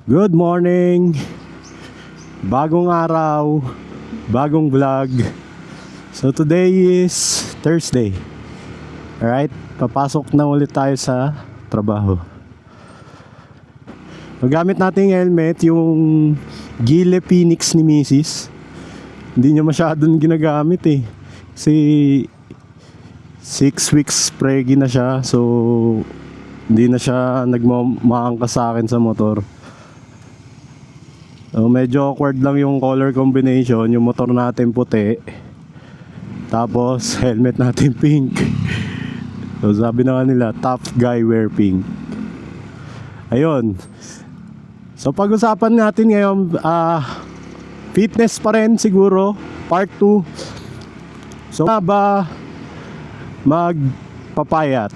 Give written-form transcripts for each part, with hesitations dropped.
Good morning! Bagong araw, bagong vlog. So today is Thursday. Alright, papasok na ulit tayo sa trabaho. Magamit natin yung helmet, yung Gile Phoenix ni Mrs. Hindi niya masyadong ginagamit eh. Kasi 6 weeks preggy na siya. So hindi na siya nagmaangkas sa akin sa motor. So, medyo awkward lang yung color combination. Yung motor natin puti, tapos helmet natin pink. So sabi na nila, tough guy wear pink. Ayun. So pag-usapan natin ngayon, fitness pa rin siguro, part 2. So ba magpapayat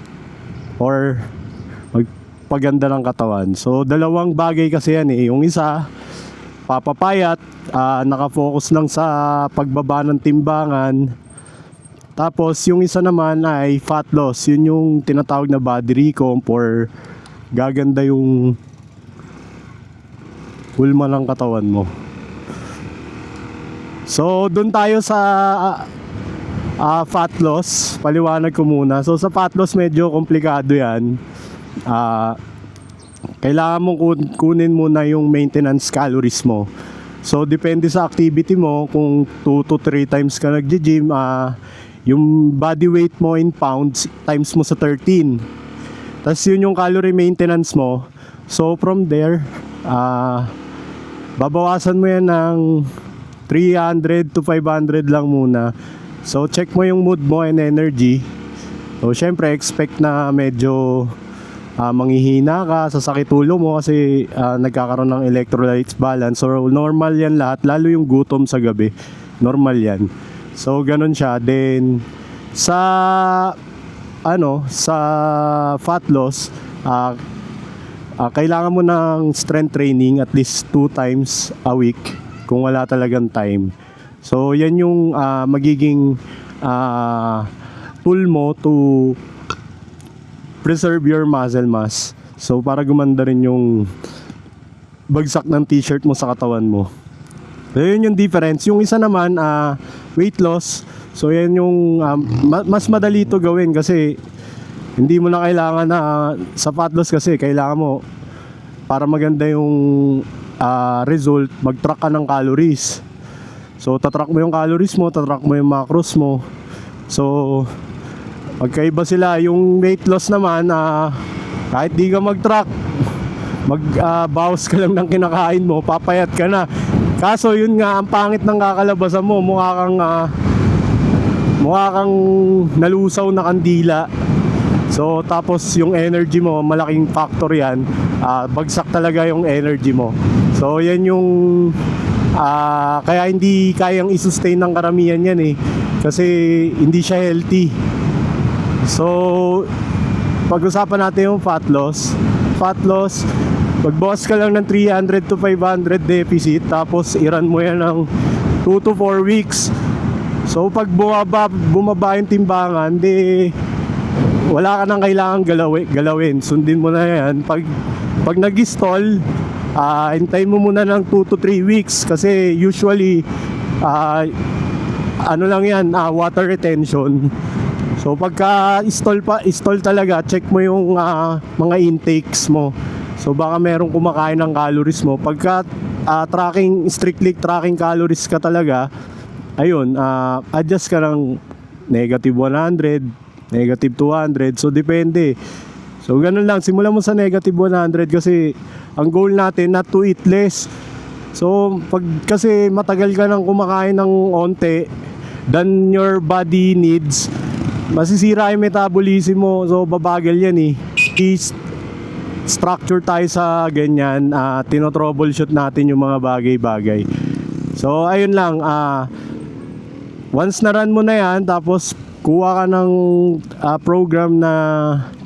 or magpaganda ng katawan? So dalawang bagay kasi yan eh. Yung isa, papapayat, nakafocus lang sa pagbaba ng timbangan. Tapos yung isa naman ay fat loss. Yun yung tinatawag na body recomp or gaganda yung hulma ng katawan mo. So doon tayo sa fat loss. Paliwanag ko muna. So sa fat loss medyo komplikado yan. Kailangan mong kunin muna yung maintenance calories mo. So depende sa activity mo, kung 2 to 3 times ka nagji-gym, yung body weight mo in pounds times mo sa 13. Tapos yun yung calorie maintenance mo. So from there, babawasan mo yan ng 300 to 500 lang muna. So check mo yung mood mo and energy. So syempre expect na medyo manghihina ka, sasakit ulo mo kasi nagkakaroon ng electrolytes balance. So normal yan lahat, lalo yung gutom sa gabi, normal yan. So ganun siya. Then sa sa fat loss, kailangan mo ng strength training at least 2 times a week kung wala talagang time. So yan yung magiging tool mo to preserve your muscle mass. So para gumanda rin yung bagsak ng t-shirt mo sa katawan mo. So yun yung difference. Yung isa naman, weight loss. So yan yung mas madali to gawin kasi hindi mo na kailangan na sa fat loss kasi kailangan mo para maganda yung result, mag-track ka ng calories. So tatrack mo yung calories mo, tatrack mo yung macros mo. So magkaiba sila. Yung weight loss naman, kahit di ka mag-track, bawas ka lang ng kinakain mo, papayat ka na. Kaso yun nga, ang pangit ng kakalabasan mo, mukha kang nalusaw na kandila. So tapos yung energy mo, malaking factor yan. Bagsak talaga yung energy mo. So yan yung kaya hindi kayang i-sustain ng karamihan yan eh, kasi hindi siya healthy. So pag-usapan natin yung fat loss. Fat loss, magbawas ka lang ng 300 to 500 deficit, tapos i-run mo yan ng 2 to 4 weeks. So pag bumaba yung timbangan, wala ka nang kailangan galawin. Sundin mo na yan. Pag nag-stall, hintayin mo muna ng 2 to 3 weeks kasi usually lang yan, water retention. So pagka stall talaga, check mo yung mga intakes mo. So baka merong kumakain ng calories mo. Pagka strictly tracking calories ka talaga, ayun, adjust ka ng negative 100, negative 200. So depende. So ganun lang, simulan mo sa negative 100 kasi ang goal natin not to eat less. So pag kasi matagal ka nang kumakain ng onte than your body needs, masisira yung metabolism mo. So babagal yan eh. Structure tayo sa ganyan, tinotroubleshoot natin yung mga bagay-bagay. So ayun lang, once na run mo na yan, tapos kuha ka ng program na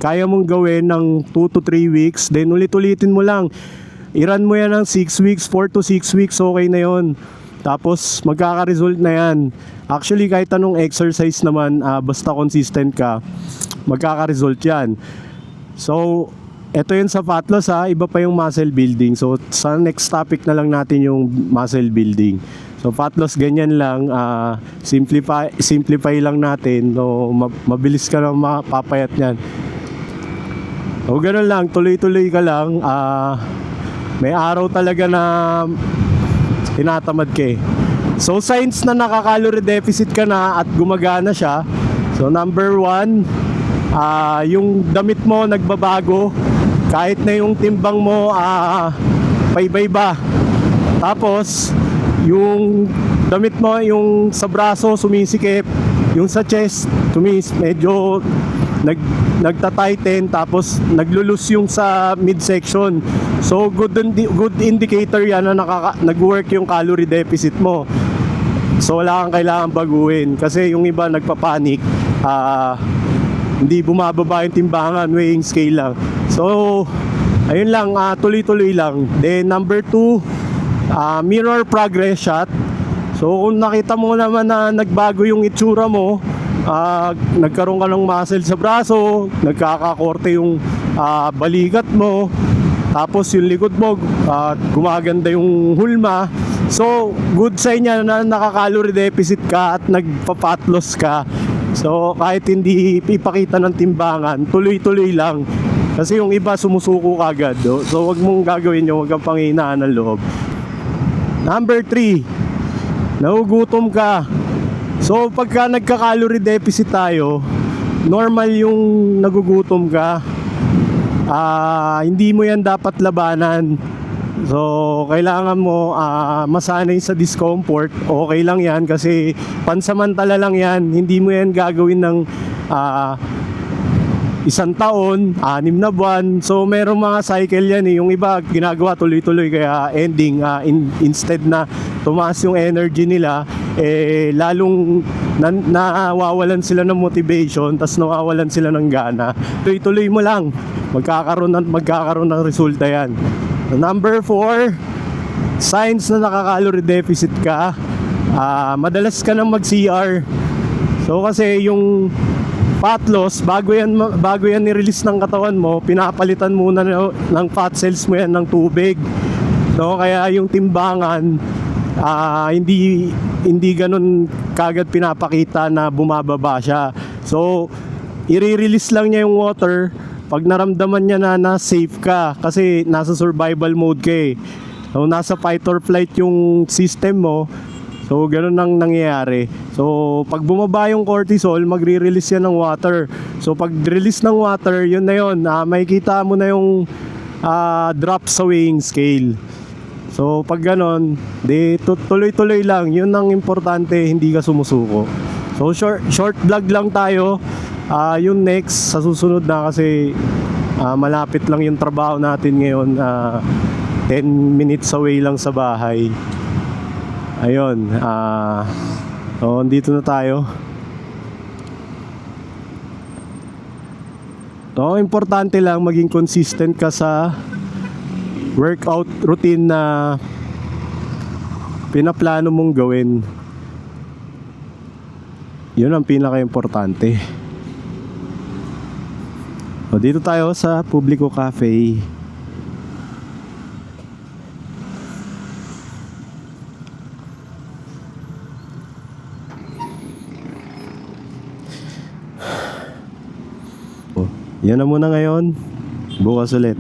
kaya mong gawin ng 2 to 3 weeks, then ulit-ulitin mo lang. I-run mo yan ng 6 weeks, 4 to 6 weeks, okay na yon. Tapos magkaka-result na yan. Actually kahit anong exercise naman, basta consistent ka, magkaka-result yan. So ito yun sa fat loss ha, iba pa yung muscle building. So sa next topic na lang natin yung muscle building. So fat loss ganyan lang, simplify lang natin. So mabilis ka na mapapayat niyan. So ganun lang, tuloy-tuloy ka lang. May araw talaga na tinatamad ka eh. So signs na nakaka-calorie deficit ka na at gumagana siya. So number 1, yung damit mo nagbabago. Kahit na yung timbang mo paiba-iba. Tapos yung damit mo, yung sa braso sumisikip, yung sa chest medyo nagta-tighten, tapos naglulus yung sa midsection. So good indicator yan na nag-work yung calorie deficit mo. So wala kang kailangan baguhin kasi yung iba nagpapanik, hindi bumababa yung timbangan, weighing scale lang. So ayun lang, tuloy-tuloy lang. Then number 2, mirror progress shot. So kung nakita mo naman na nagbago yung itsura mo, nagkaroon ka ng muscle sa braso, nagkakakorte yung balikat mo, tapos yung likod mo, gumaganda yung hulma. So good sign yan na nakaka-calorie deficit ka at nagpa-fat loss ka. So kahit hindi ipakita ng timbangan, tuloy-tuloy lang. Kasi yung iba sumusuko kagad. So wag mong gagawin yun, wag kang panghinaan ng loob. Number 3, nagugutom ka. So pagka nagka-calorie deficit tayo, normal yung nagugutom ka. Hindi mo yan dapat labanan. So kailangan mo masanay sa discomfort. Okay lang yan kasi pansamantala lang yan. Hindi mo yan gagawin ng 1 taon, 6 na buwan. So merong mga cycle yan eh. Yung iba ginagawa tuloy-tuloy, kaya ending instead na tumaas yung energy nila, lalong nawawalan sila ng motivation, tas nawawalan sila ng gana. Tuloy-tuloy mo lang, magkakaroon ng resulta yan. Number 4, signs na nakaka-calorie deficit ka, madalas ka nang mag-CR. So kasi yung fat loss, bago yan ni-release ng katawan mo, pinapalitan muna ng fat cells mo yan ng tubig. So kaya yung timbangan, hindi ganun kagad pinapakita na bumababa siya. So i-release lang niya yung water pag naramdaman niya na safe ka, kasi nasa survival mode ka eh. So nasa fight or flight yung system mo. So ganun ang nangyayari. So pag bumaba yung cortisol, magre-release yan ng water. So pag release ng water, yun na yun, makikita mo na yung drop sa weighing scale. So pag ganon, tuloy-tuloy lang. Yun ang importante, hindi ka sumusuko. So short vlog lang tayo. Yung next, sa susunod na, kasi malapit lang yung trabaho natin ngayon. 10 minutes away lang sa bahay. Ayun, so dito na tayo. So importante lang maging consistent ka sa workout routine na pinaplano mong gawin. Yun ang pinaka-importante. So dito tayo sa Publico Cafe. Yan na muna ngayon. Bukas ulit.